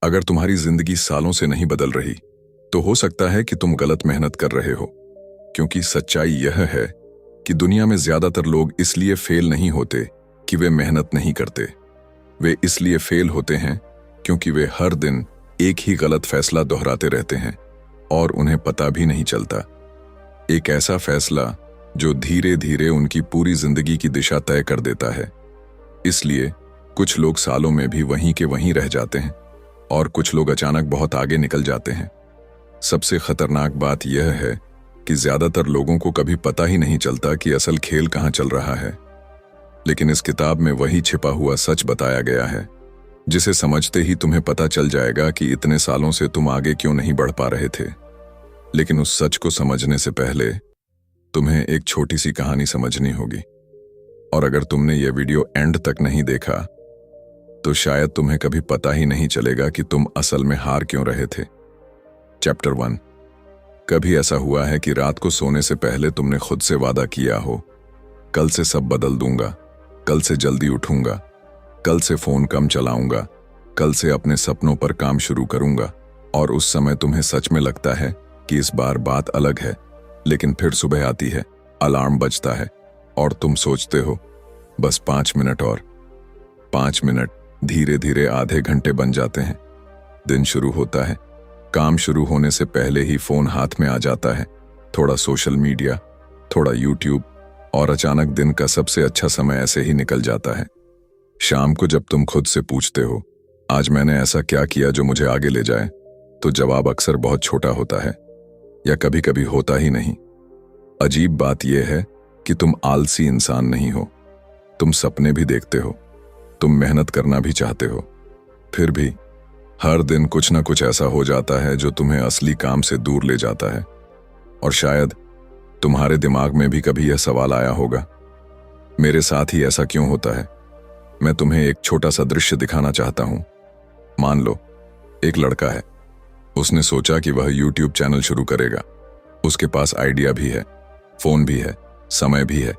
अगर तुम्हारी जिंदगी सालों से नहीं बदल रही, तो हो सकता है कि तुम गलत मेहनत कर रहे हो। क्योंकि सच्चाई यह है कि दुनिया में ज्यादातर लोग इसलिए फेल नहीं होते कि वे मेहनत नहीं करते। वे इसलिए फेल होते हैं क्योंकि वे हर दिन एक ही गलत फैसला दोहराते रहते हैं और उन्हें पता भी नहीं चलता। एक ऐसा फैसला जो धीरे धीरे उनकी पूरी जिंदगी की दिशा तय कर देता है। इसलिए कुछ लोग सालों में भी वहीं के वहीं रह जाते हैं और कुछ लोग अचानक बहुत आगे निकल जाते हैं। सबसे खतरनाक बात यह है कि ज्यादातर लोगों को कभी पता ही नहीं चलता कि असल खेल कहाँ चल रहा है। लेकिन इस किताब में वही छिपा हुआ सच बताया गया है, जिसे समझते ही तुम्हें पता चल जाएगा कि इतने सालों से तुम आगे क्यों नहीं बढ़ पा रहे थे। लेकिन उस सच को समझने से पहले तुम्हें एक छोटी सी कहानी समझनी होगी। और अगर तुमने यह वीडियो एंड तक नहीं देखा, तो शायद तुम्हें कभी पता ही नहीं चलेगा कि तुम असल में हार क्यों रहे थे। चैप्टर 1। कभी ऐसा हुआ है कि रात को सोने से पहले तुमने खुद से वादा किया हो, कल से सब बदल दूंगा, कल से जल्दी उठूंगा, कल से फोन कम चलाऊंगा, कल से अपने सपनों पर काम शुरू करूंगा, और उस समय तुम्हें सच में लगता है कि इस बार बात अलग है। लेकिन फिर सुबह आती है, अलार्म बजता है और तुम सोचते हो बस 5 मिनट और। 5 मिनट धीरे धीरे आधे घंटे बन जाते हैं। दिन शुरू होता है, काम शुरू होने से पहले ही फोन हाथ में आ जाता है। थोड़ा सोशल मीडिया, थोड़ा यूट्यूब, और अचानक दिन का सबसे अच्छा समय ऐसे ही निकल जाता है। शाम को जब तुम खुद से पूछते हो आज मैंने ऐसा क्या किया जो मुझे आगे ले जाए, तो जवाब अक्सर बहुत छोटा होता है, या कभी कभी होता ही नहीं। अजीब बात यह है कि तुम आलसी इंसान नहीं हो। तुम सपने भी देखते हो, तुम मेहनत करना भी चाहते हो, फिर भी हर दिन कुछ ना कुछ ऐसा हो जाता है जो तुम्हें असली काम से दूर ले जाता है। और शायद तुम्हारे दिमाग में भी कभी यह सवाल आया होगा, मेरे साथ ही ऐसा क्यों होता है। मैं तुम्हें एक छोटा सा दृश्य दिखाना चाहता हूं। मान लो एक लड़का है, उसने सोचा कि वह YouTube चैनल शुरू करेगा। उसके पास आइडिया भी है, फोन भी है, समय भी है,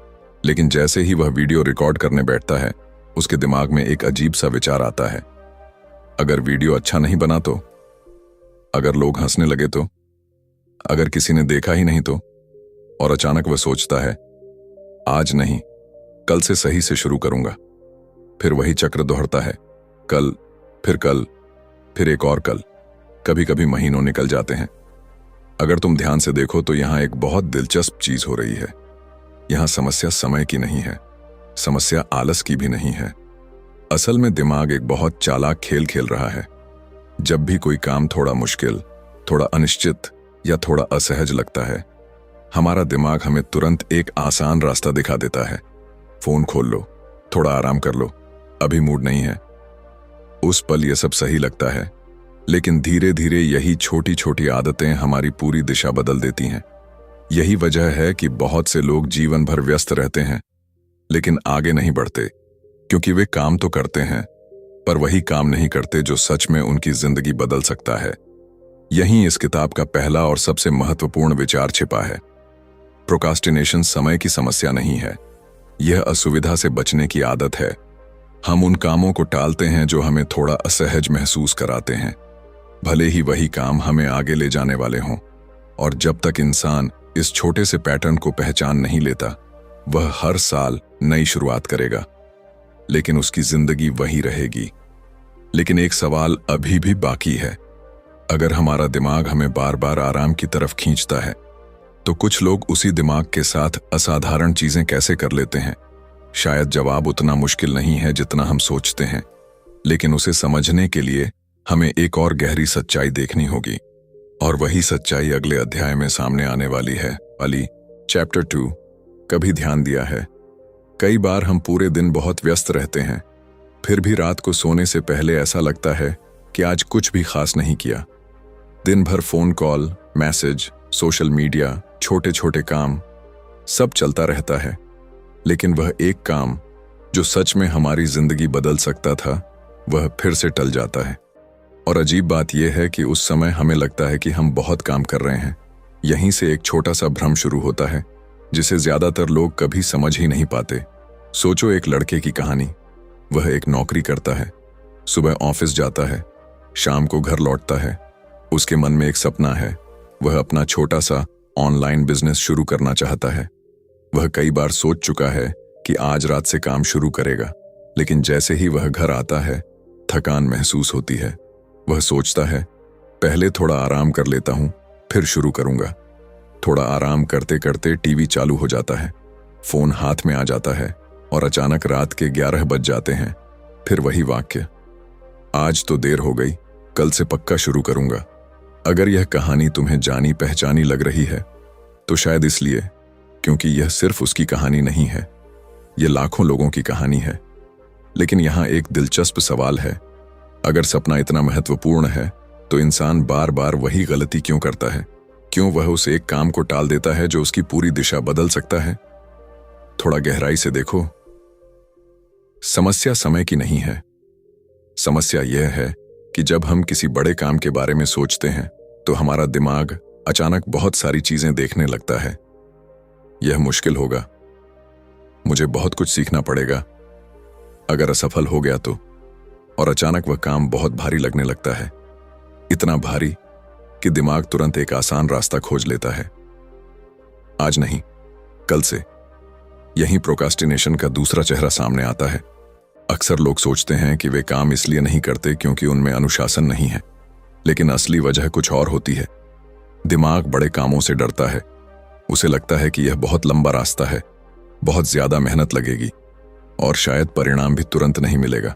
लेकिन जैसे ही वह वीडियो रिकॉर्ड करने बैठता है, उसके दिमाग में एक अजीब सा विचार आता है। अगर वीडियो अच्छा नहीं बना तो, अगर लोग हंसने लगे तो, अगर किसी ने देखा ही नहीं तो। और अचानक वह सोचता है आज नहीं, कल से सही से शुरू करूंगा। फिर वही चक्र दोहरता है, कल, फिर एक और कल। कभी कभी महीनों निकल जाते हैं। अगर तुम ध्यान से देखो तो यहां एक बहुत दिलचस्प चीज हो रही है। यहां समस्या समय की नहीं है, समस्या आलस की भी नहीं है। असल में दिमाग एक बहुत चालाक खेल खेल रहा है। जब भी कोई काम थोड़ा मुश्किल, थोड़ा अनिश्चित या थोड़ा असहज लगता है, हमारा दिमाग हमें तुरंत एक आसान रास्ता दिखा देता है। फोन खोल लो, थोड़ा आराम कर लो, अभी मूड नहीं है। उस पल यह सब सही लगता है, लेकिन धीरे धीरे यही छोटी छोटी आदतें हमारी पूरी दिशा बदल देती हैं। यही वजह है कि बहुत से लोग जीवन भर व्यस्त रहते हैं, लेकिन आगे नहीं बढ़ते, क्योंकि वे काम तो करते हैं, पर वही काम नहीं करते जो सच में उनकी जिंदगी बदल सकता है। यहीं इस किताब का पहला और सबसे महत्वपूर्ण विचार छिपा है। प्रोक्रास्टिनेशन समय की समस्या नहीं है, यह असुविधा से बचने की आदत है। हम उन कामों को टालते हैं जो हमें थोड़ा असहज महसूस कराते हैं, भले ही वही काम हमें आगे ले जाने वाले हों। और जब तक इंसान इस छोटे से पैटर्न को पहचान नहीं लेता, वह हर साल नई शुरुआत करेगा, लेकिन उसकी जिंदगी वही रहेगी। लेकिन एक सवाल अभी भी बाकी है। अगर हमारा दिमाग हमें बार बार आराम की तरफ खींचता है, तो कुछ लोग उसी दिमाग के साथ असाधारण चीजें कैसे कर लेते हैं? शायद जवाब उतना मुश्किल नहीं है जितना हम सोचते हैं, लेकिन उसे समझने के लिए हमें एक और गहरी सच्चाई देखनी होगी। और वही सच्चाई अगले अध्याय में सामने आने वाली है। चैप्टर 2। कभी ध्यान दिया है, कई बार हम पूरे दिन बहुत व्यस्त रहते हैं, फिर भी रात को सोने से पहले ऐसा लगता है कि आज कुछ भी खास नहीं किया। दिन भर phone call, message, social media, छोटे छोटे काम, सब चलता रहता है, लेकिन वह एक काम जो सच में हमारी जिंदगी बदल सकता था, वह फिर से टल जाता है। और अजीब बात यह है कि उस समय हमें लगता है कि हम बहुत काम कर रहे हैं। यहीं से एक छोटा सा भ्रम शुरू होता है, जिसे ज्यादातर लोग कभी समझ ही नहीं पाते। सोचो एक लड़के की कहानी। वह एक नौकरी करता है, सुबह ऑफिस जाता है, शाम को घर लौटता है। उसके मन में एक सपना है। वह अपना छोटा सा ऑनलाइन बिजनेस शुरू करना चाहता है। वह कई बार सोच चुका है कि आज रात से काम शुरू करेगा, लेकिन जैसे ही वह घर आता है थकान महसूस होती है। वह सोचता है, पहले थोड़ा आराम कर लेता हूं, फिर शुरू करूंगा। थोड़ा आराम करते करते टीवी चालू हो जाता है, फोन हाथ में आ जाता है और अचानक रात के 11 बज जाते हैं। फिर वही वाक्य, आज तो देर हो गई, कल से पक्का शुरू करूंगा। अगर यह कहानी तुम्हें जानी पहचानी लग रही है तो शायद इसलिए क्योंकि यह सिर्फ उसकी कहानी नहीं है, यह लाखों लोगों की कहानी है। लेकिन यहां एक दिलचस्प सवाल है, अगर सपना इतना महत्वपूर्ण है तो इंसान बार बार वही गलती क्यों करता है? क्यों वह उस एक काम को टाल देता है जो उसकी पूरी दिशा बदल सकता है? थोड़ा गहराई से देखो। समस्या समय की नहीं है। समस्या यह है कि जब हम किसी बड़े काम के बारे में सोचते हैं तो हमारा दिमाग अचानक बहुत सारी चीजें देखने लगता है। यह मुश्किल होगा, मुझे बहुत कुछ सीखना पड़ेगा, अगर असफल हो गया तो। और अचानक वह काम बहुत भारी लगने लगता है, इतना भारी कि दिमाग तुरंत एक आसान रास्ता खोज लेता है। आज नहीं, कल से। यहीं प्रोक्रास्टिनेशन का दूसरा चेहरा सामने आता है। अक्सर लोग सोचते हैं कि वे काम इसलिए नहीं करते क्योंकि उनमें अनुशासन नहीं है, लेकिन असली वजह कुछ और होती है। दिमाग बड़े कामों से डरता है। उसे लगता है कि यह बहुत लंबा रास्ता है, बहुत ज्यादा मेहनत लगेगी और शायद परिणाम भी तुरंत नहीं मिलेगा।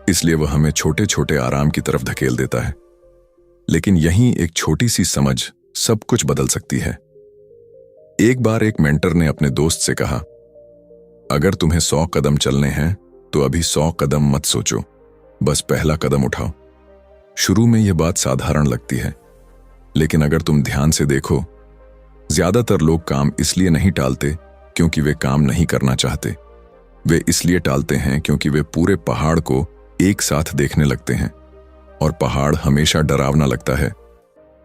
इसलिए वह हमें छोटे छोटे आराम की तरफ धकेल देता है। लेकिन यहीं एक छोटी सी समझ सब कुछ बदल सकती है। एक बार एक मेंटर ने अपने दोस्त से कहा, अगर तुम्हें 100 कदम चलने हैं तो अभी 100 कदम मत सोचो, बस पहला कदम उठाओ। शुरू में यह बात साधारण लगती है, लेकिन अगर तुम ध्यान से देखो, ज्यादातर लोग काम इसलिए नहीं टालते क्योंकि वे काम नहीं करना चाहते। वे इसलिए टालते हैं क्योंकि वे पूरे पहाड़ को एक साथ देखने लगते हैं और पहाड़ हमेशा डरावना लगता है।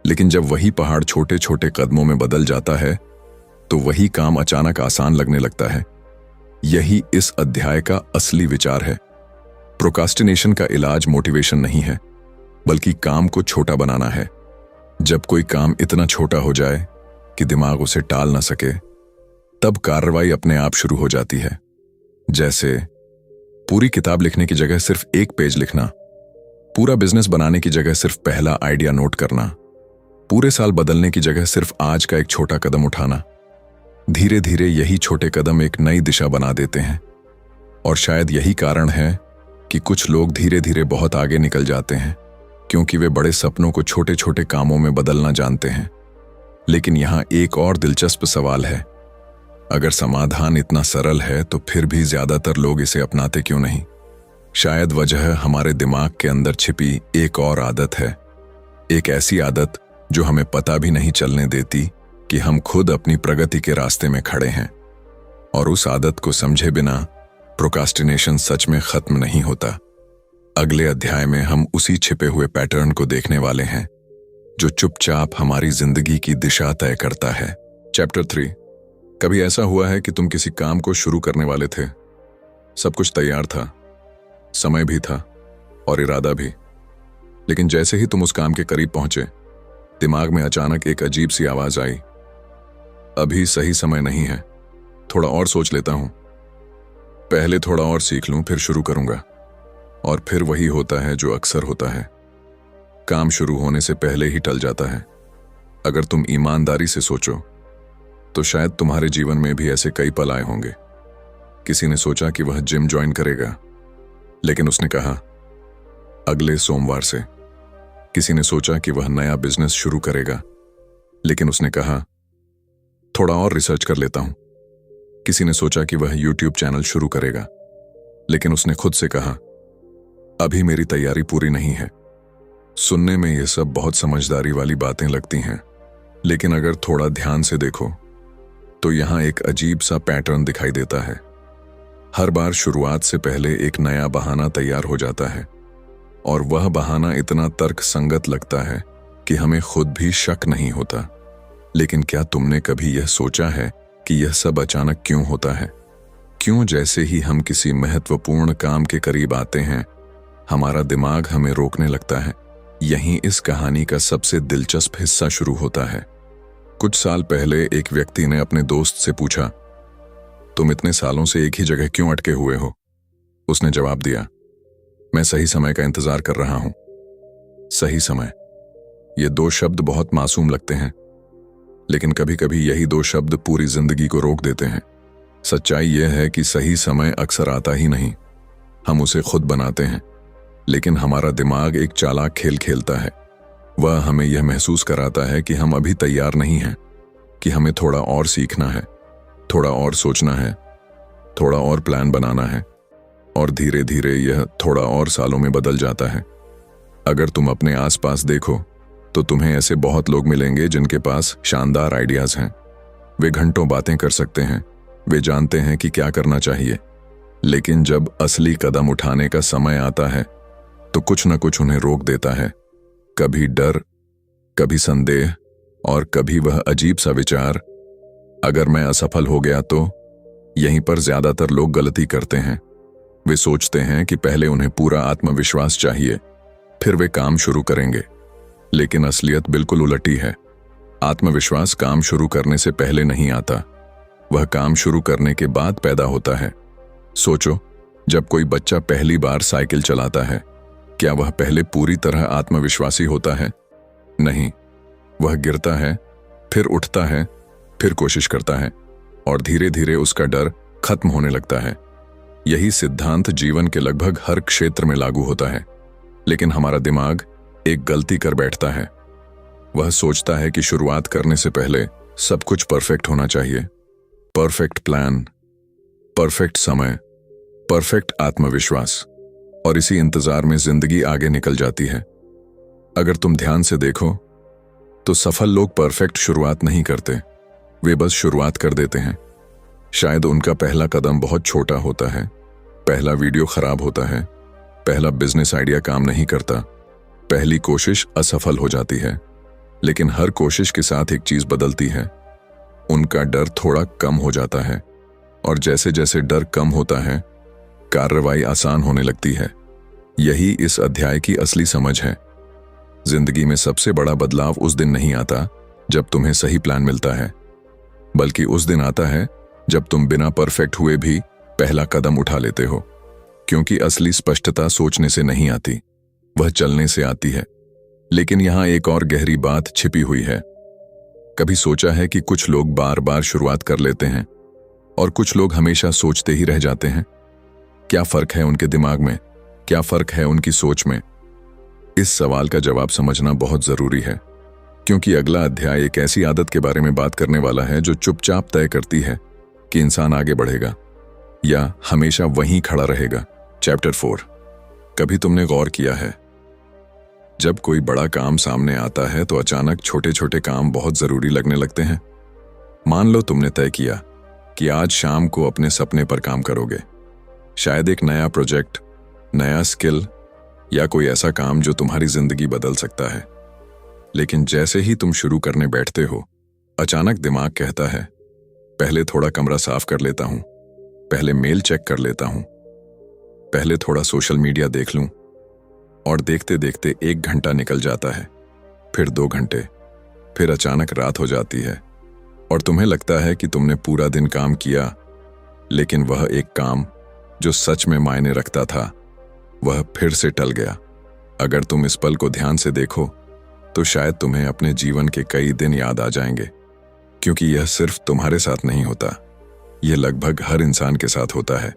लेकिन जब वही पहाड़ छोटे छोटे कदमों में बदल जाता है तो वही काम अचानक आसान लगने लगता है। यही इस अध्याय का असली विचार है। प्रोक्रास्टिनेशन का इलाज मोटिवेशन नहीं है, बल्कि काम को छोटा बनाना है। जब कोई काम इतना छोटा हो जाए कि दिमाग उसे टाल ना सके, तब कार्रवाई अपने आप शुरू हो जाती है। जैसे पूरी किताब लिखने की जगह सिर्फ एक पेज लिखना, पूरा बिजनेस बनाने की जगह सिर्फ पहला आइडिया नोट करना, पूरे साल बदलने की जगह सिर्फ आज का एक छोटा कदम उठाना। धीरे धीरे यही छोटे कदम एक नई दिशा बना देते हैं। और शायद यही कारण है कि कुछ लोग धीरे धीरे बहुत आगे निकल जाते हैं, क्योंकि वे बड़े सपनों को छोटे छोटे कामों में बदलना जानते हैं। लेकिन यहां एक और दिलचस्प सवाल है, अगर समाधान इतना सरल है तो फिर भी ज्यादातर लोग इसे अपनाते क्यों नहीं? शायद वजह हमारे दिमाग के अंदर छिपी एक और आदत है, एक ऐसी आदत जो हमें पता भी नहीं चलने देती कि हम खुद अपनी प्रगति के रास्ते में खड़े हैं। और उस आदत को समझे बिना प्रोक्रास्टिनेशन सच में खत्म नहीं होता। अगले अध्याय में हम उसी छिपे हुए पैटर्न को देखने वाले हैं जो चुपचाप हमारी जिंदगी की दिशा तय करता है। चैप्टर 3। कभी ऐसा हुआ है कि तुम किसी काम को शुरू करने वाले थे, सब कुछ तैयार था, समय भी था और इरादा भी, लेकिन जैसे ही तुम उस काम के करीब पहुंचे, दिमाग में अचानक एक अजीब सी आवाज आई, अभी सही समय नहीं है, थोड़ा और सोच लेता हूं, पहले थोड़ा और सीख लूं फिर शुरू करूंगा। और फिर वही होता है जो अक्सर होता है, काम शुरू होने से पहले ही टल जाता है। अगर तुम ईमानदारी से सोचो तो शायद तुम्हारे जीवन में भी ऐसे कई पल आए होंगे। किसी ने सोचा कि वह जिम ज्वाइन करेगा, लेकिन उसने कहा अगले सोमवार से। किसी ने सोचा कि वह नया बिजनेस शुरू करेगा, लेकिन उसने कहा थोड़ा और रिसर्च कर लेता हूं। किसी ने सोचा कि वह यूट्यूब चैनल शुरू करेगा, लेकिन उसने खुद से कहा अभी मेरी तैयारी पूरी नहीं है। सुनने में ये सब बहुत समझदारी वाली बातें लगती हैं, लेकिन अगर थोड़ा ध्यान से देखो तो यहां एक अजीब सा पैटर्न दिखाई देता है। हर बार शुरुआत से पहले एक नया बहाना तैयार हो जाता है, और वह बहाना इतना तर्कसंगत लगता है कि हमें खुद भी शक नहीं होता। लेकिन क्या तुमने कभी यह सोचा है कि यह सब अचानक क्यों होता है? क्यों जैसे ही हम किसी महत्वपूर्ण काम के करीब आते हैं, हमारा दिमाग हमें रोकने लगता है? यहीं इस कहानी का सबसे दिलचस्प हिस्सा शुरू होता है। कुछ साल पहले एक व्यक्ति ने अपने दोस्त से पूछा, तुम इतने सालों से एक ही जगह क्यों अटके हुए हो? उसने जवाब दिया, मैं सही समय का इंतजार कर रहा हूं। सही समय, ये दो शब्द बहुत मासूम लगते हैं, लेकिन कभी कभी यही दो शब्द पूरी जिंदगी को रोक देते हैं। सच्चाई यह है कि सही समय अक्सर आता ही नहीं, हम उसे खुद बनाते हैं। लेकिन हमारा दिमाग एक चालाक खेल खेलता है। वह हमें यह महसूस कराता है कि हम अभी तैयार नहीं हैं, कि हमें थोड़ा और सीखना है, थोड़ा और सोचना है, थोड़ा और प्लान बनाना है, और धीरे धीरे यह थोड़ा और सालों में बदल जाता है। अगर तुम अपने आसपास देखो तो तुम्हें ऐसे बहुत लोग मिलेंगे जिनके पास शानदार आइडियाज हैं। वे घंटों बातें कर सकते हैं, वे जानते हैं कि क्या करना चाहिए, लेकिन जब असली कदम उठाने का समय आता है तो कुछ न कुछ उन्हें रोक देता है। कभी डर, कभी संदेह, और कभी वह अजीब सा विचार, अगर मैं असफल हो गया तो। यहीं पर ज्यादातर लोग गलती करते हैं। वे सोचते हैं कि पहले उन्हें पूरा आत्मविश्वास चाहिए, फिर वे काम शुरू करेंगे। लेकिन असलियत बिल्कुल उलटी है। आत्मविश्वास काम शुरू करने से पहले नहीं आता, वह काम शुरू करने के बाद पैदा होता है। सोचो, जब कोई बच्चा पहली बार साइकिल चलाता है, क्या वह पहले पूरी तरह आत्मविश्वासी होता है? नहीं, वह गिरता है, फिर उठता है, फिर कोशिश करता है, और धीरे धीरे उसका डर खत्म होने लगता है। यही सिद्धांत जीवन के लगभग हर क्षेत्र में लागू होता है। लेकिन हमारा दिमाग एक गलती कर बैठता है। वह सोचता है कि शुरुआत करने से पहले सब कुछ परफेक्ट होना चाहिए। परफेक्ट प्लान, परफेक्ट समय, परफेक्ट आत्मविश्वास, और इसी इंतजार में जिंदगी आगे निकल जाती है। अगर तुम ध्यान से देखो तो सफल लोग परफेक्ट शुरुआत नहीं करते, वे बस शुरुआत कर देते हैं। शायद उनका पहला कदम बहुत छोटा होता है, पहला वीडियो खराब होता है, पहला बिजनेस आइडिया काम नहीं करता, पहली कोशिश असफल हो जाती है। लेकिन हर कोशिश के साथ एक चीज बदलती है, उनका डर थोड़ा कम हो जाता है, और जैसे जैसे डर कम होता है, कार्रवाई आसान होने लगती है। यही इस अध्याय की असली समझ है। जिंदगी में सबसे बड़ा बदलाव उस दिन नहीं आता जब तुम्हें सही प्लान मिलता है, बल्कि उस दिन आता है जब तुम बिना परफेक्ट हुए भी पहला कदम उठा लेते हो। क्योंकि असली स्पष्टता सोचने से नहीं आती, वह चलने से आती है। लेकिन यहां एक और गहरी बात छिपी हुई है। कभी सोचा है कि कुछ लोग बार बार शुरुआत कर लेते हैं और कुछ लोग हमेशा सोचते ही रह जाते हैं? क्या फर्क है उनके दिमाग में? क्या फर्क है उनकी सोच में? इस सवाल का जवाब समझना बहुत जरूरी है, क्योंकि अगला अध्याय एक ऐसी आदत के बारे में बात करने वाला है जो चुपचाप तय करती है कि इंसान आगे बढ़ेगा या हमेशा वहीं खड़ा रहेगा। चैप्टर 4। कभी तुमने गौर किया है, जब कोई बड़ा काम सामने आता है तो अचानक छोटे छोटे काम बहुत जरूरी लगने लगते हैं। मान लो तुमने तय किया कि आज शाम को अपने सपने पर काम करोगे, शायद एक नया प्रोजेक्ट, नया स्किल, या कोई ऐसा काम जो तुम्हारी जिंदगी बदल सकता है। लेकिन जैसे ही तुम शुरू करने बैठते हो, अचानक दिमाग कहता है, पहले थोड़ा कमरा साफ कर लेता हूं, पहले मेल चेक कर लेता हूं, पहले थोड़ा सोशल मीडिया देख लूं। और देखते देखते 1 घंटा निकल जाता है, फिर 2 घंटे, फिर अचानक रात हो जाती है और तुम्हें लगता है कि तुमने पूरा दिन काम किया, लेकिन वह एक काम जो सच में मायने रखता था, वह फिर से टल गया। अगर तुम इस पल को ध्यान से देखो तो शायद तुम्हें अपने जीवन के कई दिन याद आ जाएंगे, क्योंकि यह सिर्फ तुम्हारे साथ नहीं होता, यह लगभग हर इंसान के साथ होता है।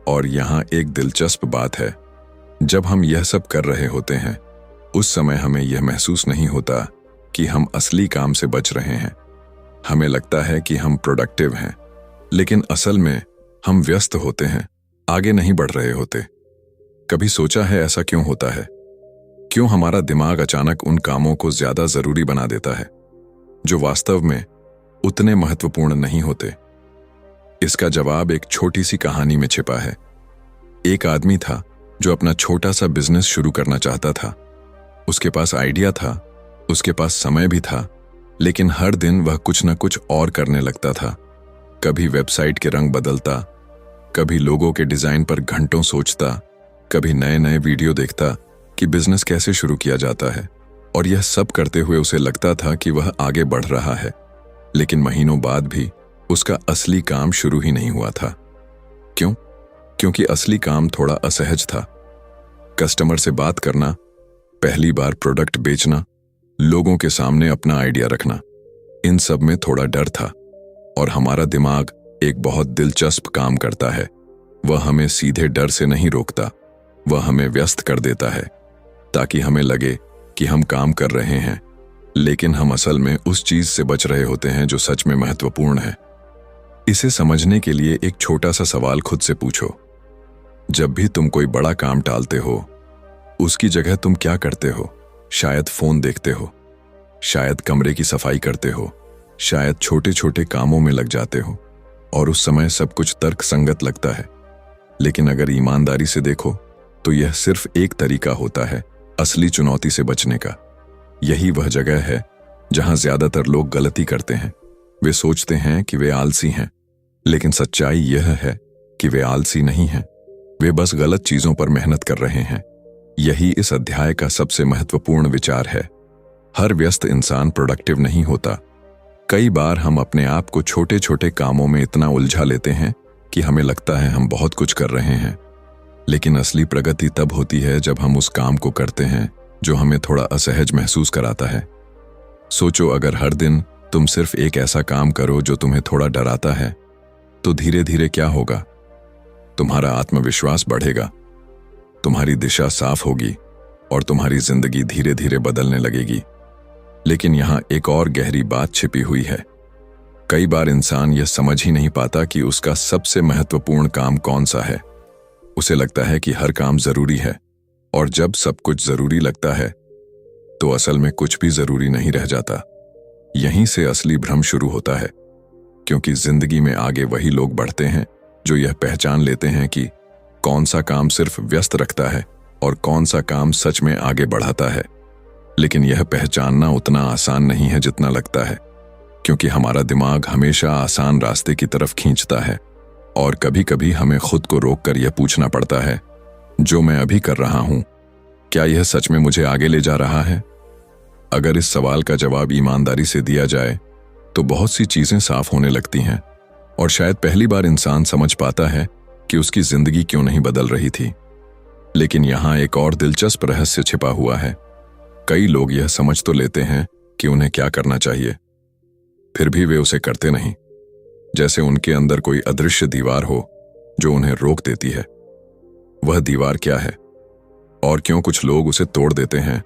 और यहाँ एक दिलचस्प बात है, जब हम यह सब कर रहे होते हैं, उस समय हमें यह महसूस नहीं होता कि हम असली काम से बच रहे हैं। हमें लगता है कि हम प्रोडक्टिव हैं, लेकिन असल में हम व्यस्त होते हैं, आगे नहीं बढ़ रहे होते। कभी सोचा है ऐसा क्यों होता है? क्यों हमारा दिमाग अचानक उन कामों को ज्यादा जरूरी बना देता है जो वास्तव में उतने महत्वपूर्ण नहीं होते? इसका जवाब एक छोटी सी कहानी में छिपा है। एक आदमी था जो अपना छोटा सा बिजनेस शुरू करना चाहता था। उसके पास आइडिया था, उसके पास समय भी था, लेकिन हर दिन वह कुछ न कुछ और करने लगता था। कभी वेबसाइट के रंग बदलता, कभी लोगों के डिजाइन पर घंटों सोचता, कभी नए नए वीडियो देखता कि बिजनेस कैसे शुरू किया जाता है, और यह सब करते हुए उसे लगता था कि वह आगे बढ़ रहा है। लेकिन महीनों बाद भी उसका असली काम शुरू ही नहीं हुआ था। क्यों? क्योंकि असली काम थोड़ा असहज था। कस्टमर से बात करना, पहली बार प्रोडक्ट बेचना, लोगों के सामने अपना आइडिया रखना, इन सब में थोड़ा डर था। और हमारा दिमाग एक बहुत दिलचस्प काम करता है। वह हमें सीधे डर से नहीं रोकता, वह हमें व्यस्त कर देता है ताकि हमें लगे कि हम काम कर रहे हैं, लेकिन हम असल में उस चीज से बच रहे होते हैं जो सच में महत्वपूर्ण है। इसे समझने के लिए एक छोटा सा सवाल खुद से पूछो। जब भी तुम कोई बड़ा काम टालते हो, उसकी जगह तुम क्या करते हो? शायद फोन देखते हो, शायद कमरे की सफाई करते हो, शायद छोटे छोटे कामों में लग जाते हो, और उस समय सब कुछ तर्क संगत लगता है। लेकिन अगर ईमानदारी से देखो तो यह सिर्फ एक तरीका होता है असली चुनौती से बचने का। यही वह जगह है जहां ज्यादातर लोग गलती करते हैं। वे सोचते हैं कि वे आलसी हैं, लेकिन सच्चाई यह है कि वे आलसी नहीं हैं, वे बस गलत चीजों पर मेहनत कर रहे हैं। यही इस अध्याय का सबसे महत्वपूर्ण विचार है। हर व्यस्त इंसान प्रोडक्टिव नहीं होता। कई बार हम अपने आप को छोटे छोटे कामों में इतना उलझा लेते हैं कि हमें लगता है हम बहुत कुछ कर रहे हैं। लेकिन असली प्रगति तब होती है जब हम उस काम को करते हैं जो हमें थोड़ा असहज महसूस कराता है। सोचो, अगर हर दिन तुम सिर्फ एक ऐसा काम करो जो तुम्हें थोड़ा डराता है, तो धीरे धीरे क्या होगा? तुम्हारा आत्मविश्वास बढ़ेगा, तुम्हारी दिशा साफ होगी और तुम्हारी जिंदगी धीरे धीरे बदलने लगेगी। लेकिन यहां एक और गहरी बात छिपी हुई है। कई बार इंसान यह समझ ही नहीं पाता कि उसका सबसे महत्वपूर्ण काम कौन सा है। उसे लगता है कि हर काम जरूरी है, और जब सब कुछ जरूरी लगता है तो असल में कुछ भी जरूरी नहीं रह जाता। यहीं से असली भ्रम शुरू होता है, क्योंकि जिंदगी में आगे वही लोग बढ़ते हैं जो यह पहचान लेते हैं कि कौन सा काम सिर्फ व्यस्त रखता है और कौन सा काम सच में आगे बढ़ाता है। लेकिन यह पहचानना उतना आसान नहीं है जितना लगता है, क्योंकि हमारा दिमाग हमेशा आसान रास्ते की तरफ खींचता है। और कभी कभी हमें खुद को रोककर यह पूछना पड़ता है, जो मैं अभी कर रहा हूं, क्या यह सच में मुझे आगे ले जा रहा है? अगर इस सवाल का जवाब ईमानदारी से दिया जाए तो बहुत सी चीजें साफ होने लगती हैं, और शायद पहली बार इंसान समझ पाता है कि उसकी जिंदगी क्यों नहीं बदल रही थी। लेकिन यहां एक और दिलचस्प रहस्य छिपा हुआ है। कई लोग यह समझ तो लेते हैं कि उन्हें क्या करना चाहिए, फिर भी वे उसे करते नहीं, जैसे उनके अंदर कोई अदृश्य दीवार हो जो उन्हें रोक देती है। वह दीवार क्या है, और क्यों कुछ लोग उसे तोड़ देते हैं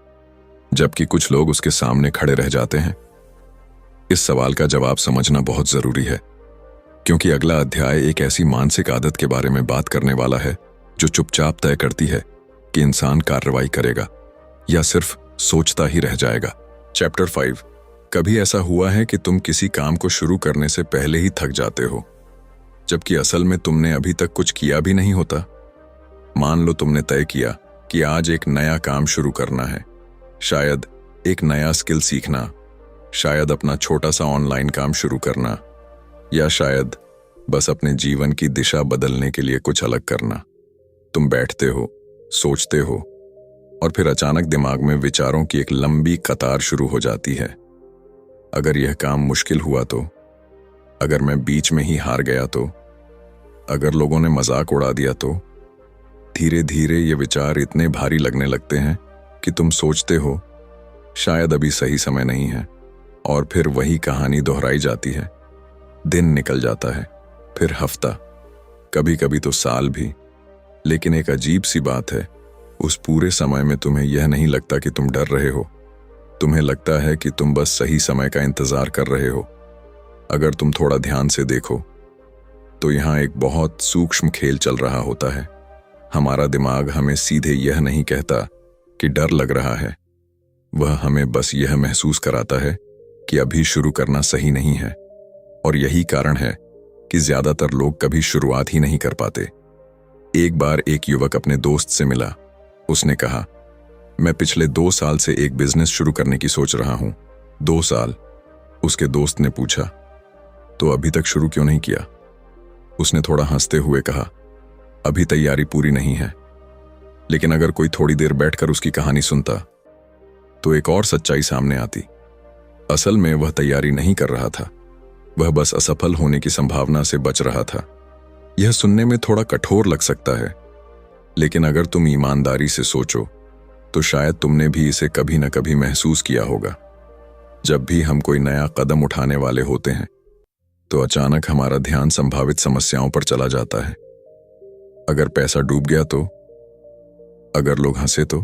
जबकि कुछ लोग उसके सामने खड़े रह जाते हैं? इस सवाल का जवाब समझना बहुत जरूरी है, क्योंकि अगला अध्याय एक ऐसी मानसिक आदत के बारे में बात करने वाला है जो चुपचाप तय करती है कि इंसान कार्रवाई करेगा या सिर्फ सोचता ही रह जाएगा। चैप्टर 5। कभी ऐसा हुआ है कि तुम किसी काम को शुरू करने से पहले ही थक जाते हो, जबकि असल में तुमने अभी तक कुछ किया भी नहीं होता? मान लो तुमने तय किया कि आज एक नया काम शुरू करना है, शायद एक नया स्किल सीखना, शायद अपना छोटा सा ऑनलाइन काम शुरू करना, या शायद बस अपने जीवन की दिशा बदलने के लिए कुछ अलग करना। तुम बैठते हो, सोचते हो, और फिर अचानक दिमाग में विचारों की एक लंबी कतार शुरू हो जाती है। अगर यह काम मुश्किल हुआ तो? अगर मैं बीच में ही हार गया तो? अगर लोगों ने मजाक उड़ा दिया तो? धीरे धीरे ये विचार इतने भारी लगने लगते हैं कि तुम सोचते हो शायद अभी सही समय नहीं है, और फिर वही कहानी दोहराई जाती है। दिन निकल जाता है, फिर हफ्ता, कभी कभी तो साल भी। लेकिन एक अजीब सी बात है, उस पूरे समय में तुम्हें यह नहीं लगता कि तुम डर रहे हो। तुम्हें लगता है कि तुम बस सही समय का इंतजार कर रहे हो। अगर तुम थोड़ा ध्यान से देखो तो यहाँ एक बहुत सूक्ष्म खेल चल रहा होता है। हमारा दिमाग हमें सीधे यह नहीं कहता कि डर लग रहा है, वह हमें बस यह महसूस कराता है कि अभी शुरू करना सही नहीं है। और यही कारण है कि ज्यादातर लोग कभी शुरुआत ही नहीं कर पाते। एक बार एक युवक अपने दोस्त से मिला। उसने कहा, मैं पिछले 2 साल से एक बिजनेस शुरू करने की सोच रहा हूं। 2 साल? उसके दोस्त ने पूछा, तो अभी तक शुरू क्यों नहीं किया? उसने थोड़ा हंसते हुए कहा, अभी तैयारी पूरी नहीं है। लेकिन अगर कोई थोड़ी देर बैठकर उसकी कहानी सुनता तो एक और सच्चाई सामने आती। असल में वह तैयारी नहीं कर रहा था, वह बस असफल होने की संभावना से बच रहा था। यह सुनने में थोड़ा कठोर लग सकता है, लेकिन अगर तुम ईमानदारी से सोचो तो शायद तुमने भी इसे कभी न कभी महसूस किया होगा। जब भी हम कोई नया कदम उठाने वाले होते हैं तो अचानक हमारा ध्यान संभावित समस्याओं पर चला जाता है। अगर पैसा डूब गया तो, अगर लोग हंसे तो,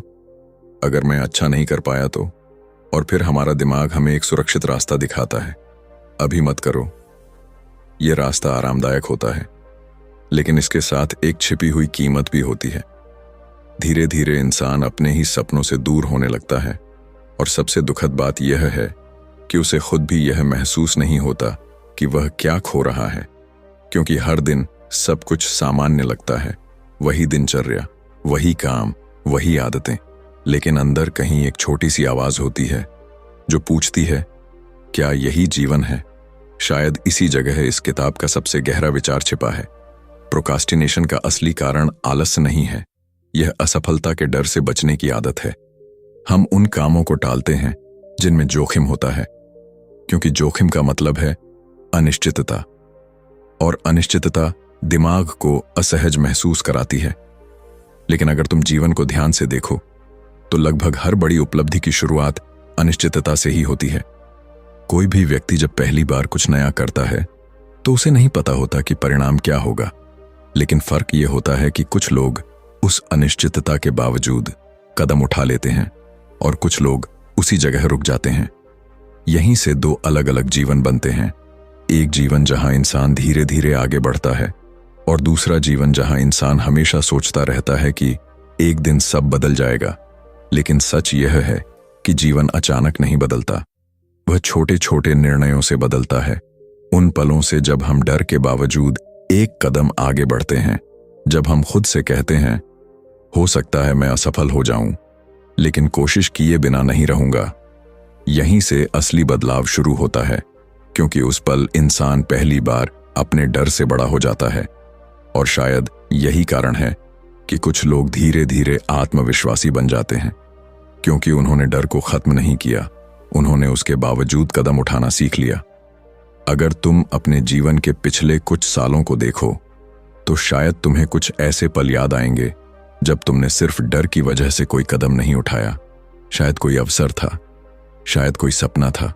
अगर मैं अच्छा नहीं कर पाया तो, और फिर हमारा दिमाग हमें एक सुरक्षित रास्ता दिखाता है। अभी मत करो। यह रास्ता आरामदायक होता है, लेकिन इसके साथ एक छिपी हुई कीमत भी होती है। धीरे धीरे इंसान अपने ही सपनों से दूर होने लगता है, और सबसे दुखद बात यह है कि उसे खुद भी यह महसूस नहीं होता कि वह क्या खो रहा है, क्योंकि हर दिन सब कुछ सामान्य लगता है। वही दिनचर्या, वही काम, वही आदतें, लेकिन अंदर कहीं एक छोटी सी आवाज होती है जो पूछती है, क्या यही जीवन है? शायद इसी जगह इस किताब का सबसे गहरा विचार छिपा है। प्रोकास्टिनेशन का असली कारण आलस्य नहीं है, यह असफलता के डर से बचने की आदत है। हम उन कामों को टालते हैं जिनमें जोखिम होता है, क्योंकि जोखिम का मतलब है अनिश्चितता, और अनिश्चितता दिमाग को असहज महसूस कराती है। लेकिन अगर तुम जीवन को ध्यान से देखो तो लगभग हर बड़ी उपलब्धि की शुरुआत अनिश्चितता से ही होती है। कोई भी व्यक्ति जब पहली बार कुछ नया करता है तो उसे नहीं पता होता कि परिणाम क्या होगा, लेकिन फर्क यह होता है कि कुछ लोग उस अनिश्चितता के बावजूद कदम उठा लेते हैं और कुछ लोग उसी जगह रुक जाते हैं। यहीं से दो अलग अलग जीवन बनते हैं। एक जीवन जहां इंसान धीरे धीरे आगे बढ़ता है, और दूसरा जीवन जहां इंसान हमेशा सोचता रहता है कि एक दिन सब बदल जाएगा। लेकिन सच यह है कि जीवन अचानक नहीं बदलता, वह छोटे छोटे निर्णयों से बदलता है। उन पलों से जब हम डर के बावजूद एक कदम आगे बढ़ते हैं, जब हम खुद से कहते हैं, हो सकता है मैं असफल हो जाऊं, लेकिन कोशिश किए बिना नहीं रहूंगा। यहीं से असली बदलाव शुरू होता है, क्योंकि उस पल इंसान पहली बार अपने डर से बड़ा हो जाता है। और शायद यही कारण है कि कुछ लोग धीरे धीरे आत्मविश्वासी बन जाते हैं, क्योंकि उन्होंने डर को खत्म नहीं किया, उन्होंने उसके बावजूद कदम उठाना सीख लिया। अगर तुम अपने जीवन के पिछले कुछ सालों को देखो तो शायद तुम्हें कुछ ऐसे पल याद आएंगे जब तुमने सिर्फ डर की वजह से कोई कदम नहीं उठाया। शायद कोई अवसर था, शायद कोई सपना था,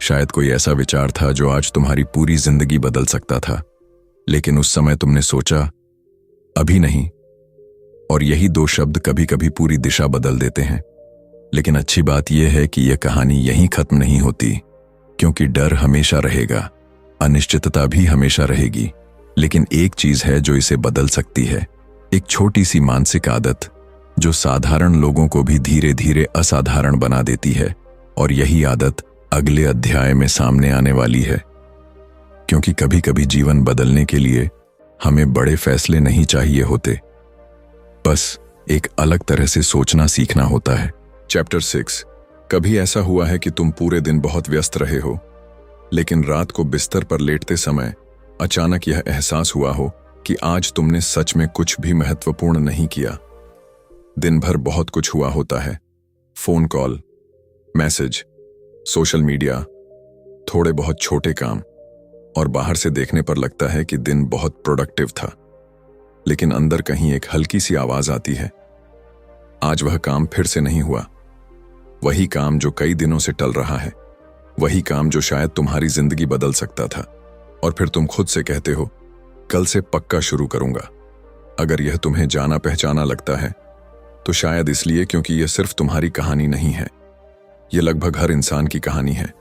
शायद कोई ऐसा विचार था जो आज तुम्हारी पूरी जिंदगी बदल सकता था, लेकिन उस समय तुमने सोचा, अभी नहीं। और यही दो शब्द कभी कभी पूरी दिशा बदल देते हैं। लेकिन अच्छी बात यह है कि यह कहानी यहीं खत्म नहीं होती, क्योंकि डर हमेशा रहेगा, अनिश्चितता भी हमेशा रहेगी, लेकिन एक चीज है जो इसे बदल सकती है, एक छोटी सी मानसिक आदत जो साधारण लोगों को भी धीरे धीरे असाधारण बना देती है। और यही आदत अगले अध्याय में सामने आने वाली है, क्योंकि कभी कभी जीवन बदलने के लिए हमें बड़े फैसले नहीं चाहिए होते, बस एक अलग तरह से सोचना सीखना होता है। चैप्टर 6। कभी ऐसा हुआ है कि तुम पूरे दिन बहुत व्यस्त रहे हो, लेकिन रात को बिस्तर पर लेटते समय अचानक यह एहसास हुआ हो कि आज तुमने सच में कुछ भी महत्वपूर्ण नहीं किया। दिन भर बहुत कुछ हुआ होता है, phone call, message, social media, थोड़े बहुत छोटे काम, और बाहर से देखने पर लगता है कि दिन बहुत प्रोडक्टिव था। लेकिन अंदर कहीं एक हल्की सी आवाज आती है, आज वह काम फिर से नहीं हुआ। वही काम जो कई दिनों से टल रहा है, वही काम जो शायद तुम्हारी जिंदगी बदल सकता था। और फिर तुम खुद से कहते हो, कल से पक्का शुरू करूंगा। अगर यह तुम्हें जाना पहचाना लगता है तो शायद इसलिए क्योंकि यह सिर्फ तुम्हारी कहानी नहीं है, यह लगभग हर इंसान की कहानी है।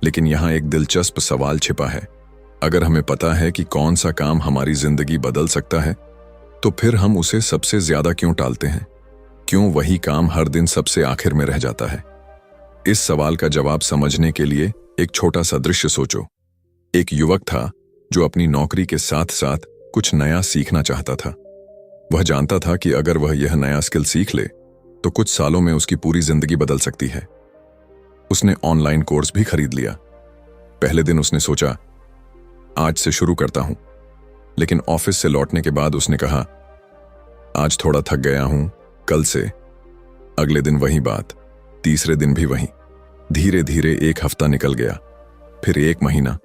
लेकिन यहां एक दिलचस्प सवाल छिपा है। अगर हमें पता है कि कौन सा काम हमारी जिंदगी बदल सकता है, तो फिर हम उसे सबसे ज्यादा क्यों टालते हैं? क्यों वही काम हर दिन सबसे आखिर में रह जाता है? इस सवाल का जवाब समझने के लिए एक छोटा सा दृश्य सोचो। एक युवक था जो अपनी नौकरी के साथ साथ कुछ नया सीखना चाहता था। वह जानता था कि अगर वह यह नया स्किल सीख ले तो कुछ सालों में उसकी पूरी जिंदगी बदल सकती है। उसने ऑनलाइन कोर्स भी खरीद लिया। पहले दिन उसने सोचा, आज से शुरू करता हूं। लेकिन ऑफिस से लौटने के बाद उसने कहा, आज थोड़ा थक गया हूं, कल से। अगले दिन वही बात, तीसरे दिन भी वही। धीरे धीरे एक हफ्ता निकल गया, फिर एक महीना,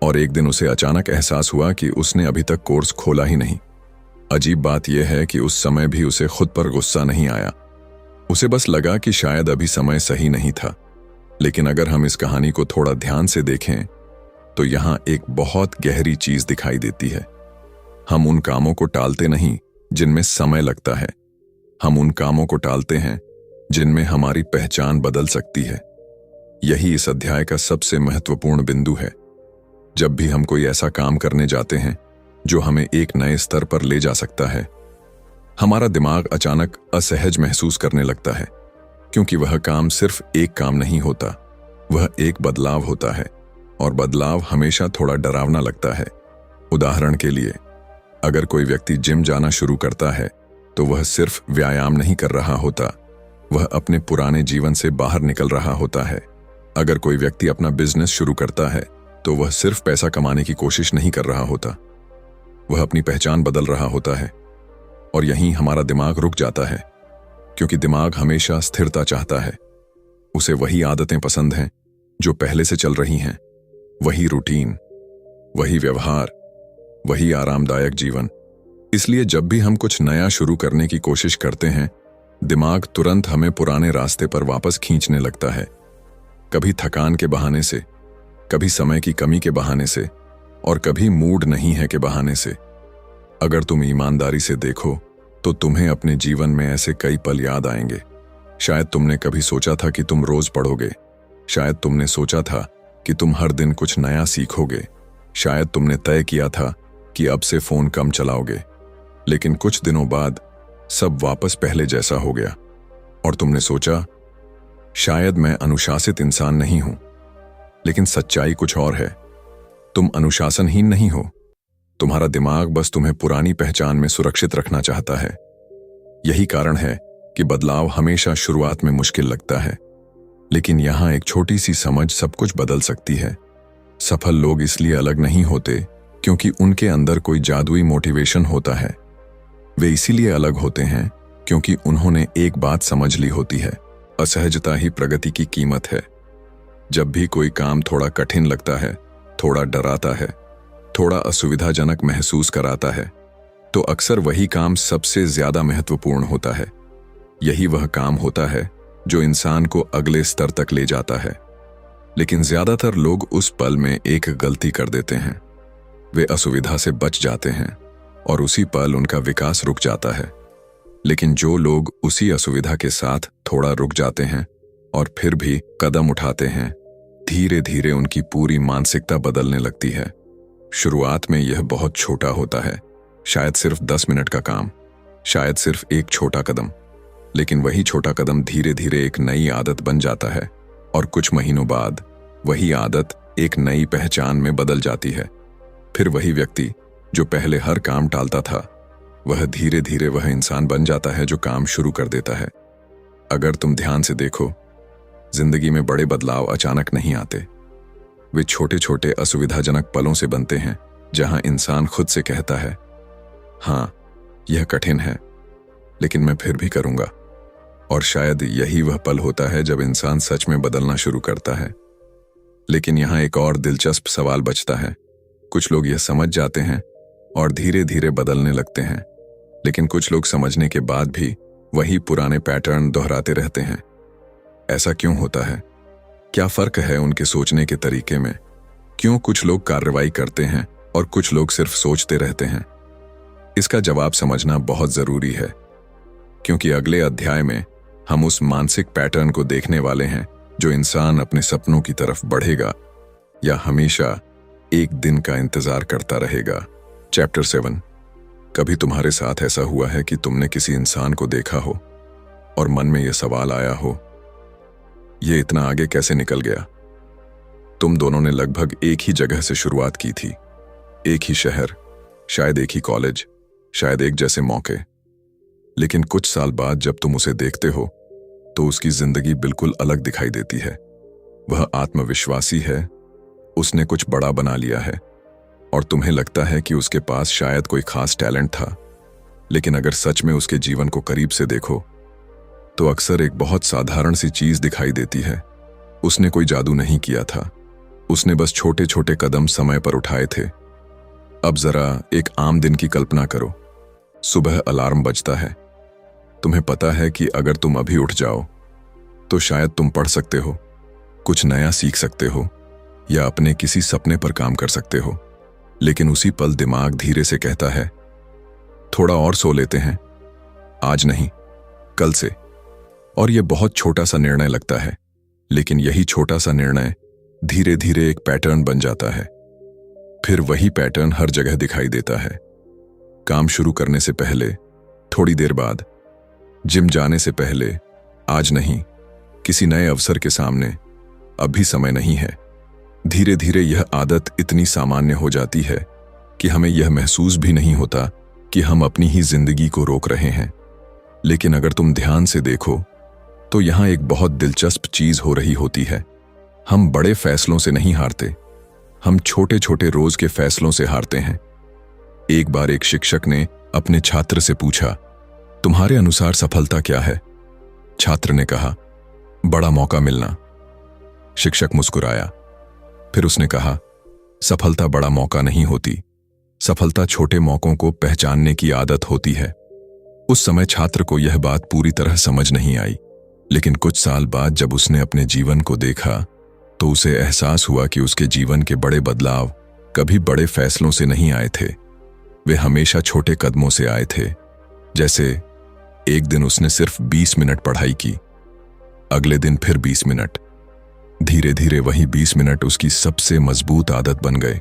और एक दिन उसे अचानक एहसास हुआ कि उसने अभी तक कोर्स खोला ही नहीं। अजीब बात यह है कि उस समय भी उसे खुद पर गुस्सा नहीं आया। उसे बस लगा कि शायद अभी समय सही नहीं था। लेकिन अगर हम इस कहानी को थोड़ा ध्यान से देखें तो यहां एक बहुत गहरी चीज दिखाई देती है। हम उन कामों को टालते नहीं जिनमें समय लगता है, हम उन कामों को टालते हैं जिनमें हमारी पहचान बदल सकती है। यही इस अध्याय का सबसे महत्वपूर्ण बिंदु है। जब भी हम कोई ऐसा काम करने जाते हैं जो हमें एक नए स्तर पर ले जा सकता है, हमारा दिमाग अचानक असहज महसूस करने लगता है, क्योंकि वह काम सिर्फ एक काम नहीं होता, वह एक बदलाव होता है, और बदलाव हमेशा थोड़ा डरावना लगता है। उदाहरण के लिए, अगर कोई व्यक्ति जिम जाना शुरू करता है तो वह सिर्फ व्यायाम नहीं कर रहा होता, वह अपने पुराने जीवन से बाहर निकल रहा होता है। अगर कोई व्यक्ति अपना बिजनेस शुरू करता है तो वह सिर्फ पैसा कमाने की कोशिश नहीं कर रहा होता, वह अपनी पहचान बदल रहा होता है। और यहीं हमारा दिमाग रुक जाता है, क्योंकि दिमाग हमेशा स्थिरता चाहता है। उसे वही आदतें पसंद हैं जो पहले से चल रही हैं, वही रूटीन, वही व्यवहार, वही आरामदायक जीवन। इसलिए जब भी हम कुछ नया शुरू करने की कोशिश करते हैं, दिमाग तुरंत हमें पुराने रास्ते पर वापस खींचने लगता है। कभी थकान के बहाने से, कभी समय की कमी के बहाने से, और कभी मूड नहीं है के बहाने से। अगर तुम ईमानदारी से देखो तो तुम्हें अपने जीवन में ऐसे कई पल याद आएंगे। शायद तुमने कभी सोचा था कि तुम रोज पढ़ोगे, शायद तुमने सोचा था कि तुम हर दिन कुछ नया सीखोगे, शायद तुमने तय किया था कि अब से फोन कम चलाओगे। लेकिन कुछ दिनों बाद सब वापस पहले जैसा हो गया, और तुमने सोचा, शायद मैं अनुशासित इंसान नहीं हूं। लेकिन सच्चाई कुछ और है। तुम अनुशासनहीन नहीं हो, तुम्हारा दिमाग बस तुम्हें पुरानी पहचान में सुरक्षित रखना चाहता है। यही कारण है कि बदलाव हमेशा शुरुआत में मुश्किल लगता है, लेकिन यहां एक छोटी सी समझ सब कुछ बदल सकती है। सफल लोग इसलिए अलग नहीं होते क्योंकि उनके अंदर कोई जादुई मोटिवेशन होता है। वे इसीलिए अलग होते हैं क्योंकि उन्होंने एक बात समझ ली होती है, असहजता ही प्रगति की कीमत है। जब भी कोई काम थोड़ा कठिन लगता है, थोड़ा डराता है, थोड़ा असुविधाजनक महसूस कराता है, तो अक्सर वही काम सबसे ज्यादा महत्वपूर्ण होता है। यही वह काम होता है जो इंसान को अगले स्तर तक ले जाता है। लेकिन ज्यादातर लोग उस पल में एक गलती कर देते हैं। वे असुविधा से बच जाते हैं और उसी पल उनका विकास रुक जाता है। लेकिन जो लोग उसी असुविधा के साथ थोड़ा रुक जाते हैं और फिर भी कदम उठाते हैं, धीरे धीरे उनकी पूरी मानसिकता बदलने लगती है। शुरुआत में यह बहुत छोटा होता है, शायद सिर्फ 10 मिनट का काम, शायद सिर्फ एक छोटा कदम। लेकिन वही छोटा कदम धीरे धीरे एक नई आदत बन जाता है, और कुछ महीनों बाद वही आदत एक नई पहचान में बदल जाती है। फिर वही व्यक्ति जो पहले हर काम टालता था, वह धीरे धीरे वह इंसान बन जाता है जो काम शुरू कर देता है। अगर तुम ध्यान से देखो, जिंदगी में बड़े बदलाव अचानक नहीं आते। वे छोटे छोटे असुविधाजनक पलों से बनते हैं, जहां इंसान खुद से कहता है, हाँ, यह कठिन है, लेकिन मैं फिर भी करूंगा। और शायद यही वह पल होता है जब इंसान सच में बदलना शुरू करता है। लेकिन यहां एक और दिलचस्प सवाल बचता है। कुछ लोग यह समझ जाते हैं और धीरे धीरे बदलने लगते हैं, लेकिन कुछ लोग समझने के बाद भी वही पुराने पैटर्न दोहराते रहते हैं। ऐसा क्यों होता है? क्या फर्क है उनके सोचने के तरीके में? क्यों कुछ लोग कार्रवाई करते हैं और कुछ लोग सिर्फ सोचते रहते हैं? इसका जवाब समझना बहुत जरूरी है, क्योंकि अगले अध्याय में हम उस मानसिक पैटर्न को देखने वाले हैं जो इंसान अपने सपनों की तरफ बढ़ेगा या हमेशा एक दिन का इंतजार करता रहेगा। चैप्टर 7। कभी तुम्हारे साथ ऐसा हुआ है कि तुमने किसी इंसान को देखा हो और मन में यह सवाल आया हो, यह इतना आगे कैसे निकल गया? तुम दोनों ने लगभग एक ही जगह से शुरुआत की थी, एक ही शहर, शायद एक ही कॉलेज, शायद एक जैसे मौके। लेकिन कुछ साल बाद जब तुम उसे देखते हो तो उसकी जिंदगी बिल्कुल अलग दिखाई देती है। वह आत्मविश्वासी है, उसने कुछ बड़ा बना लिया है, और तुम्हें लगता है कि उसके पास शायद कोई खास टैलेंट था, लेकिन अगर सच में उसके जीवन को करीब से देखो तो अक्सर एक बहुत साधारण सी चीज दिखाई देती है। उसने कोई जादू नहीं किया था, उसने बस छोटे छोटे कदम समय पर उठाए थे। अब जरा एक आम दिन की कल्पना करो। सुबह अलार्म बजता है, तुम्हें पता है कि अगर तुम अभी उठ जाओ तो शायद तुम पढ़ सकते हो, कुछ नया सीख सकते हो या अपने किसी सपने पर काम कर सकते हो। लेकिन उसी पल दिमाग धीरे से कहता है, थोड़ा और सो लेते हैं, आज नहीं कल से। और यह बहुत छोटा सा निर्णय लगता है, लेकिन यही छोटा सा निर्णय धीरे धीरे एक पैटर्न बन जाता है। फिर वही पैटर्न हर जगह दिखाई देता है। काम शुरू करने से पहले, थोड़ी देर बाद, जिम जाने से पहले, आज नहीं, किसी नए अवसर के सामने, अभी समय नहीं है। धीरे धीरे यह आदत इतनी सामान्य हो जाती है कि हमें यह महसूस भी नहीं होता कि हम अपनी ही जिंदगी को रोक रहे हैं। लेकिन अगर तुम ध्यान से देखो तो यहां एक बहुत दिलचस्प चीज हो रही होती है। हम बड़े फैसलों से नहीं हारते, हम छोटे छोटे रोज के फैसलों से हारते हैं। एक बार एक शिक्षक ने अपने छात्र से पूछा, तुम्हारे अनुसार सफलता क्या है? छात्र ने कहा, बड़ा मौका मिलना। शिक्षक मुस्कुराया, फिर उसने कहा, सफलता बड़ा मौका नहीं होती, सफलता छोटे मौकों को पहचानने की आदत होती है। उस समय छात्र को यह बात पूरी तरह समझ नहीं आई, लेकिन कुछ साल बाद जब उसने अपने जीवन को देखा तो उसे एहसास हुआ कि उसके जीवन के बड़े बदलाव कभी बड़े फैसलों से नहीं आए थे, वे हमेशा छोटे कदमों से आए थे। जैसे एक दिन उसने सिर्फ 20 मिनट पढ़ाई की, अगले दिन फिर 20 मिनट। धीरे धीरे वही 20 मिनट उसकी सबसे मजबूत आदत बन गए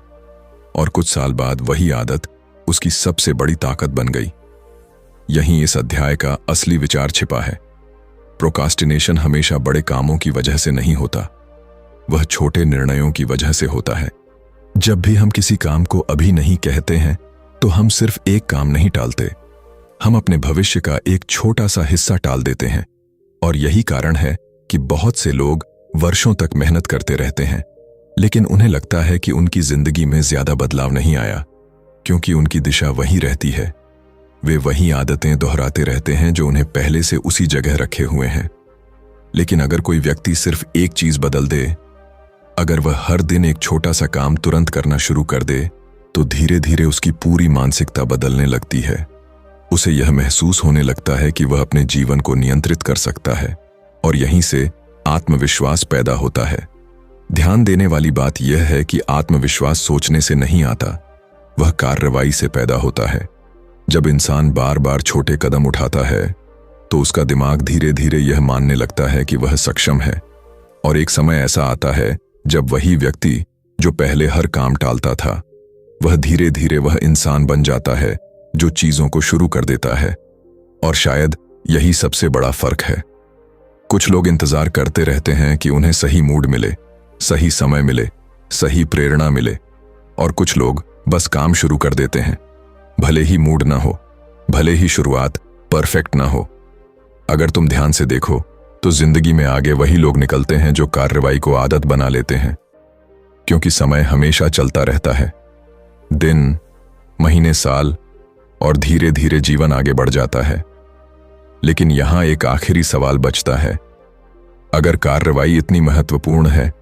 और कुछ साल बाद वही आदत उसकी सबसे बड़ी ताकत बन गई। यहीं इस अध्याय का असली विचार छिपा है। प्रोकास्टिनेशन हमेशा बड़े कामों की वजह से नहीं होता, वह छोटे निर्णयों की वजह से होता है। जब भी हम किसी काम को अभी नहीं कहते हैं तो हम सिर्फ एक काम नहीं टालते, हम अपने भविष्य का एक छोटा सा हिस्सा टाल देते हैं। और यही कारण है कि बहुत से लोग वर्षों तक मेहनत करते रहते हैं, लेकिन उन्हें लगता है कि उनकी जिंदगी में ज्यादा बदलाव नहीं आया, क्योंकि उनकी दिशा वही रहती है। वे वही आदतें दोहराते रहते हैं जो उन्हें पहले से उसी जगह रखे हुए हैं। लेकिन अगर कोई व्यक्ति सिर्फ एक चीज बदल दे, अगर वह हर दिन एक छोटा सा काम तुरंत करना शुरू कर दे, तो धीरे धीरे उसकी पूरी मानसिकता बदलने लगती है। उसे यह महसूस होने लगता है कि वह अपने जीवन को नियंत्रित कर सकता है, और यहीं से आत्मविश्वास पैदा होता है। ध्यान देने वाली बात यह है कि आत्मविश्वास सोचने से नहीं आता, वह कार्रवाई से पैदा होता है। जब इंसान बार बार छोटे कदम उठाता है तो उसका दिमाग धीरे धीरे यह मानने लगता है कि वह सक्षम है। और एक समय ऐसा आता है जब वही व्यक्ति जो पहले हर काम टालता था, वह धीरे धीरे वह इंसान बन जाता है जो चीजों को शुरू कर देता है। और शायद यही सबसे बड़ा फर्क है। कुछ लोग इंतजार करते रहते हैं कि उन्हें सही मूड मिले, सही समय मिले, सही प्रेरणा मिले, और कुछ लोग बस काम शुरू कर देते हैं, भले ही मूड ना हो, भले ही शुरुआत परफेक्ट ना हो। अगर तुम ध्यान से देखो तो जिंदगी में आगे वही लोग निकलते हैं जो कार्रवाई को आदत बना लेते हैं, क्योंकि समय हमेशा चलता रहता है। दिन, महीने, साल, और धीरे धीरे जीवन आगे बढ़ जाता है। लेकिन यहां एक आखिरी सवाल बचता है, अगर कार्रवाई इतनी महत्वपूर्ण है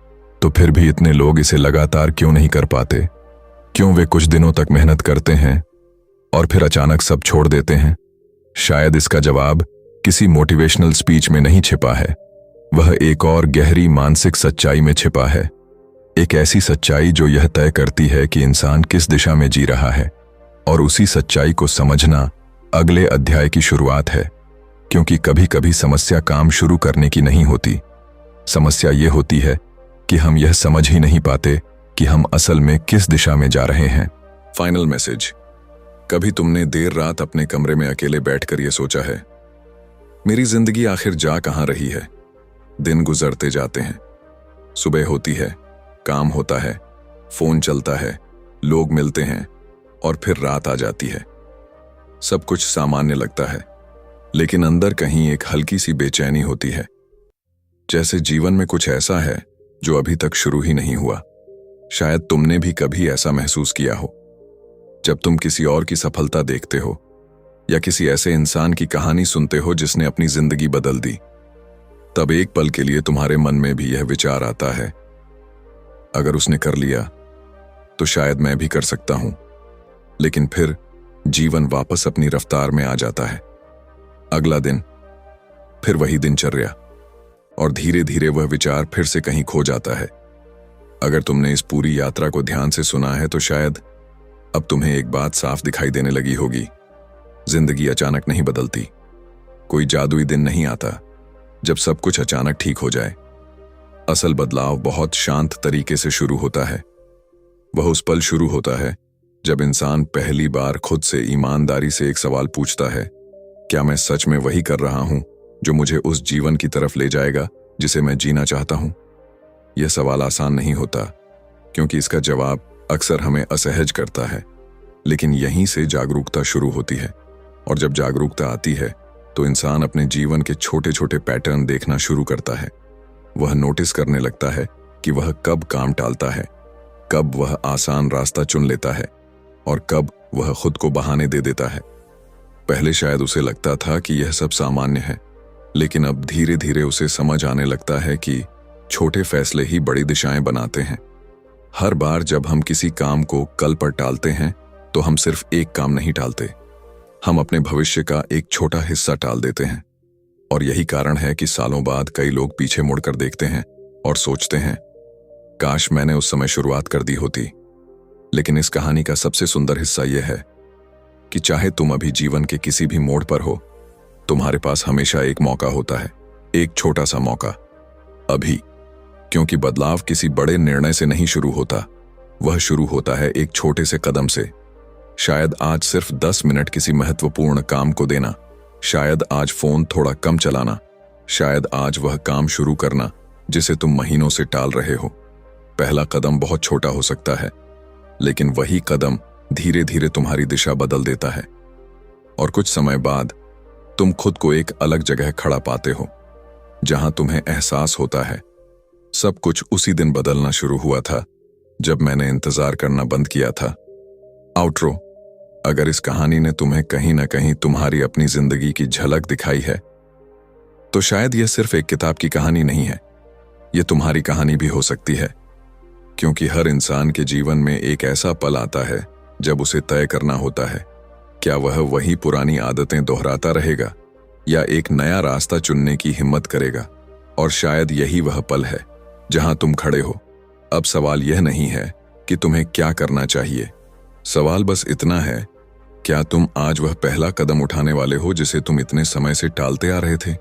तो फिर भी इतने लोग इसे लगातार क्यों नहीं कर पाते? क्यों वे कुछ दिनों तक मेहनत करते हैं और फिर अचानक सब छोड़ देते हैं? शायद इसका जवाब किसी मोटिवेशनल स्पीच में नहीं छिपा है, वह एक और गहरी मानसिक सच्चाई में छिपा है। एक ऐसी सच्चाई जो यह तय करती है कि इंसान किस दिशा में जी रहा है, और उसी सच्चाई को समझना अगले अध्याय की शुरुआत है। क्योंकि कभी कभी समस्या काम शुरू करने की नहीं होती, समस्या यह होती है कि हम यह समझ ही नहीं पाते कि हम असल में किस दिशा में जा रहे हैं। फाइनल मैसेज, कभी तुमने देर रात अपने कमरे में अकेले बैठकर यह सोचा है, मेरी जिंदगी आखिर जा कहां रही है? दिन गुजरते जाते हैं, सुबह होती है, काम होता है, फोन चलता है, लोग मिलते हैं, और फिर रात आ जाती है। सब कुछ सामान्य लगता है, लेकिन अंदर कहीं एक हल्की सी बेचैनी होती है, जैसे जीवन में कुछ ऐसा है जो अभी तक शुरू ही नहीं हुआ। शायद तुमने भी कभी ऐसा महसूस किया हो। जब तुम किसी और की सफलता देखते हो या किसी ऐसे इंसान की कहानी सुनते हो जिसने अपनी जिंदगी बदल दी, तब एक पल के लिए तुम्हारे मन में भी यह विचार आता है, अगर उसने कर लिया तो शायद मैं भी कर सकता हूं। लेकिन फिर जीवन वापस अपनी रफ्तार में आ जाता है। अगला दिन, फिर वही दिनचर्या, और धीरे धीरे वह विचार फिर से कहीं खो जाता है। अगर तुमने इस पूरी यात्रा को ध्यान से सुना है तो शायद अब तुम्हें एक बात साफ दिखाई देने लगी होगी। जिंदगी अचानक नहीं बदलती। कोई जादुई दिन नहीं आता जब सब कुछ अचानक ठीक हो जाए। असल बदलाव बहुत शांत तरीके से शुरू होता है। वह उस पल शुरू होता है जब इंसान पहली बार खुद से ईमानदारी से एक सवाल पूछता है, क्या मैं सच में वही कर रहा हूं जो मुझे उस जीवन की तरफ ले जाएगा जिसे मैं जीना चाहता हूं? यह सवाल आसान नहीं होता, क्योंकि इसका जवाब अक्सर हमें असहज करता है। लेकिन यहीं से जागरूकता शुरू होती है, और जब जागरूकता आती है तो इंसान अपने जीवन के छोटे छोटे पैटर्न देखना शुरू करता है। वह नोटिस करने लगता है कि वह कब काम टालता है, कब वह आसान रास्ता चुन लेता है, और कब वह खुद को बहाने दे देता है। पहले शायद उसे लगता था कि यह सब सामान्य है, लेकिन अब धीरे धीरे उसे समझ आने लगता है कि छोटे फैसले ही बड़ी दिशाएं बनाते हैं। हर बार जब हम किसी काम को कल पर टालते हैं तो हम सिर्फ एक काम नहीं टालते, हम अपने भविष्य का एक छोटा हिस्सा टाल देते हैं। और यही कारण है कि सालों बाद कई लोग पीछे मुड़कर देखते हैं और सोचते हैं, काश मैंने उस समय शुरुआत कर दी होती। लेकिन इस कहानी का सबसे सुंदर हिस्सा यह है कि चाहे तुम अभी जीवन के किसी भी मोड़ पर हो, तुम्हारे पास हमेशा एक मौका होता है, एक छोटा सा मौका, अभी। क्योंकि बदलाव किसी बड़े निर्णय से नहीं शुरू होता, वह शुरू होता है एक छोटे से कदम से। शायद आज सिर्फ 10 मिनट किसी महत्वपूर्ण काम को देना, शायद आज फोन थोड़ा कम चलाना, शायद आज वह काम शुरू करना जिसे तुम महीनों से टाल रहे हो। पहला कदम बहुत छोटा हो सकता है, लेकिन वही कदम धीरे धीरे तुम्हारी दिशा बदल देता है। और कुछ समय बाद तुम खुद को एक अलग जगह खड़ा पाते हो, जहां तुम्हें एहसास होता है, सब कुछ उसी दिन बदलना शुरू हुआ था जब मैंने इंतजार करना बंद किया था। आउटरो। अगर इस कहानी ने तुम्हें कहीं ना कहीं तुम्हारी अपनी जिंदगी की झलक दिखाई है, तो शायद यह सिर्फ एक किताब की कहानी नहीं है, यह तुम्हारी कहानी भी हो सकती है। क्योंकि हर इंसान के जीवन में एक ऐसा पल आता है जब उसे तय करना होता है, क्या वह वही पुरानी आदतें दोहराता रहेगा या एक नया रास्ता चुनने की हिम्मत करेगा। और शायद यही वह पल है जहां तुम खड़े हो। अब सवाल यह नहीं है कि तुम्हें क्या करना चाहिए, सवाल बस इतना है, क्या तुम आज वह पहला कदम उठाने वाले हो जिसे तुम इतने समय से टालते आ रहे थे।